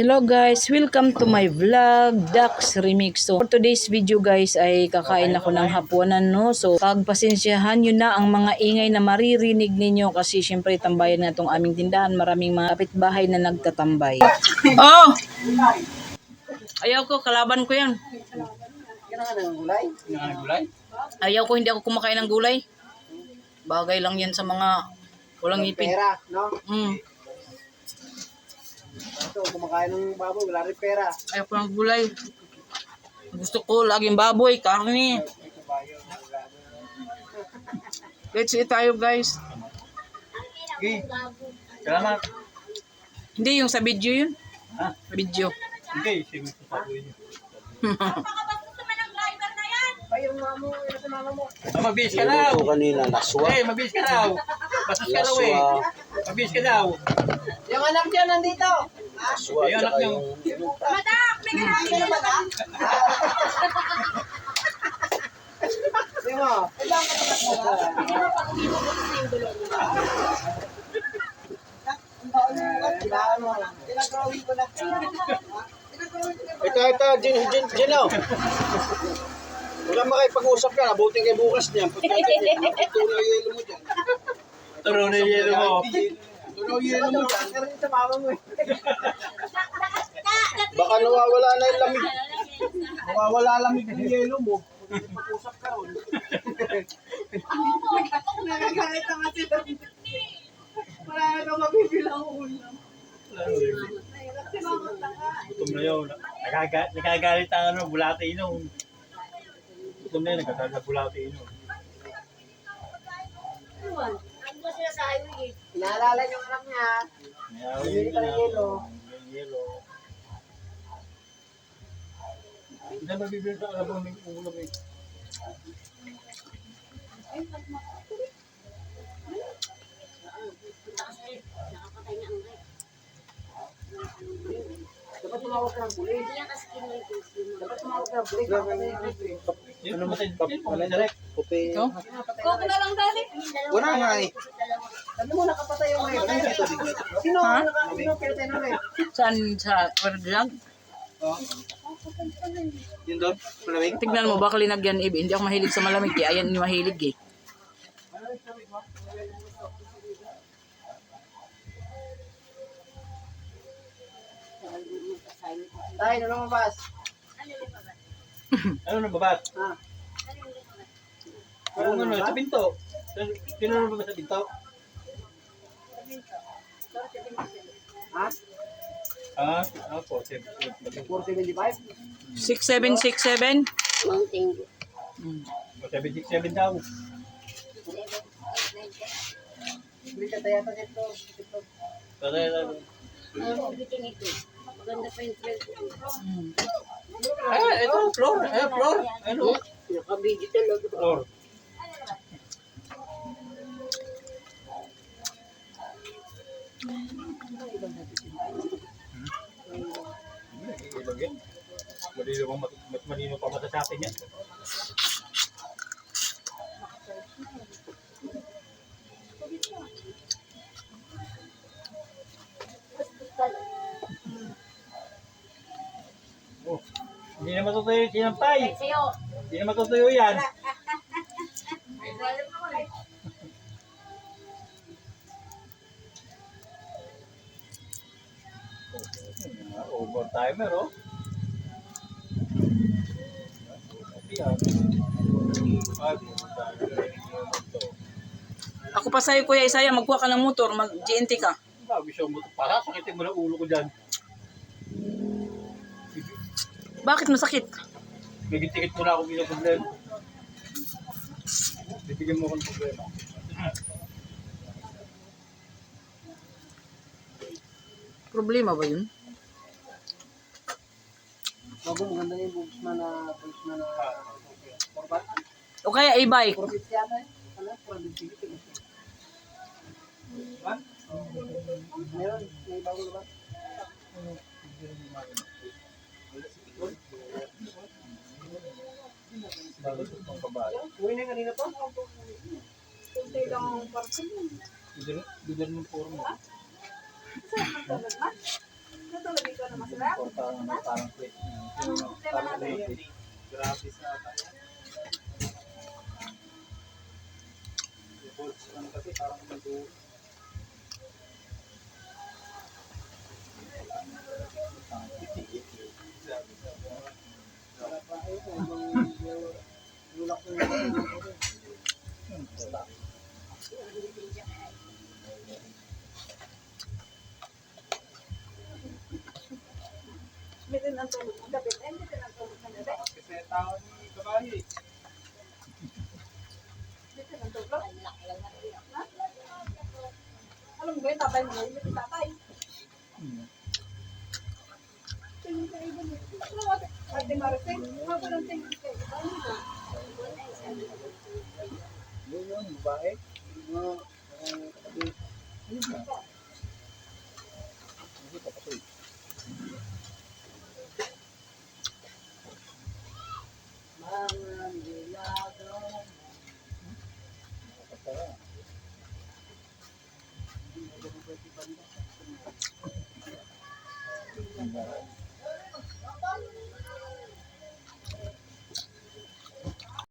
Hello guys, welcome to my vlog, Dax Remix. So for today's video guys ay kakain ako ng hapunan, no. So pagpasensyahan nyo na ang mga ingay na maririnig ninyo kasi syempre tambayan na itong aming tindahan. Maraming mga kapitbahay na nagtatambay. Oh! Ayaw ko, kalaban ko yan. Ayaw ko, hindi ako kumakain ng gulay. Bagay lang yan sa mga walang ngipin. Pera, no? Mm. Ito, kumakain ng baboy, wala rin pera. Ayaw ko ng gulay. Gusto ko laging baboy, karne. Let's eat tayo guys. Okay. Salamat. Hindi, yung sa video yun. Ha? Video. Okay, sige ko sa baboy niyo. Mabis ka daw. Ito kanina, naswa. Eh, mabis ka daw. Bastos ka daw eh. Mabis ka daw. Yung anak niya nandito. Naswa, Yung anak tsaka niyo. yung... Madak! May kinain ka madak? Sige mo. Ito, Gino. Wala makipag-usap ka, abutin kay bukas niyan. Tunaw yelo mo dyan. Turo na yung yelo mo. Tunaw yelo mo dyan. Sa mama mo eh. Baka nawawala na yung lamig. Nawawala lamig yung yelo mo. Pag-usap ka ron. Nagagalit ang kasi doon. Wala na kang mabibilang ulam. Nahirap si Mama Taka. Gutom na yun. Nagagalit ang ano, bulate yun. Gutom na yun, nagagalit ang bulate yun. Ano ba sila sa highway? Inaalala yung anak niya. Bibili ka ng yelo. Yelo. Hindi ba bibili sa alabang ng ulam eh? Dapat tumawag ka ng pulis. Dapat tumawag ka ng pulis. Ano mo tayo? Puti. Ito? Coke na lang dali. Wala nga eh. Sabi mo nakapatay yung ngayon. Sino Ha? sino pinatay na rin? Saan? Sa vlog? Yun doon, malamig. Tignan mo, baka linagyan ibi. Hindi ako mahilig sa malamig eh. Ayan yung mahilig eh. Tayo na lumabas. Ano na babat? Ha? Ano na sa pinto? Sino na ba sa pinto? Ha? Ah, ako, 475? 6767? Mountain Dew. 767 daw. Hindi ka tayo sa ito. Ano bitin ito? Maganda pa yung 12. Ito, floor. Floor. Ano? Nakabidyo talaga. Floor. Malino pa mata sa akin yan. Oh, hindi na matutuyo yung sinampay. Sa'yo. Hindi na matutuyo yan. Overtimer, oh. Ako pa sa'yo Kuya Isaya, magkuha ka ng motor, mag-GNT ka. Bago siya mo ito. Para sakitin mo na ulo ko dyan. Bakit masakit? Bibigtikit mo na ako bilang problema. Bibigyan mo akong problema. Problema ba yun? Bago, maganda yung bugsman na korbat. O kaya e-bike? Korbat yata eh. Ano? Korbat sige. Ba? Meron. May bago na ba? Uwi na kanina pa? Kunti lang ang parking. Bidar ng puro mo. talaga ikaw na masarap? Parang plate. Anong problema natin? Grabe sa kanya. Yung bolts lang kasi parang nandun. Bitin ang tulog ng gabi. Bitin ang tulog ng gabi. Kasi tao ni kabayo eh. Bitin ang tulog. Ha? Alam mo ba yung tatay mo? Yung tatay. Ano mo? Ate Maricel, mga walang tingin kayo. Ano ba? Yun, babae.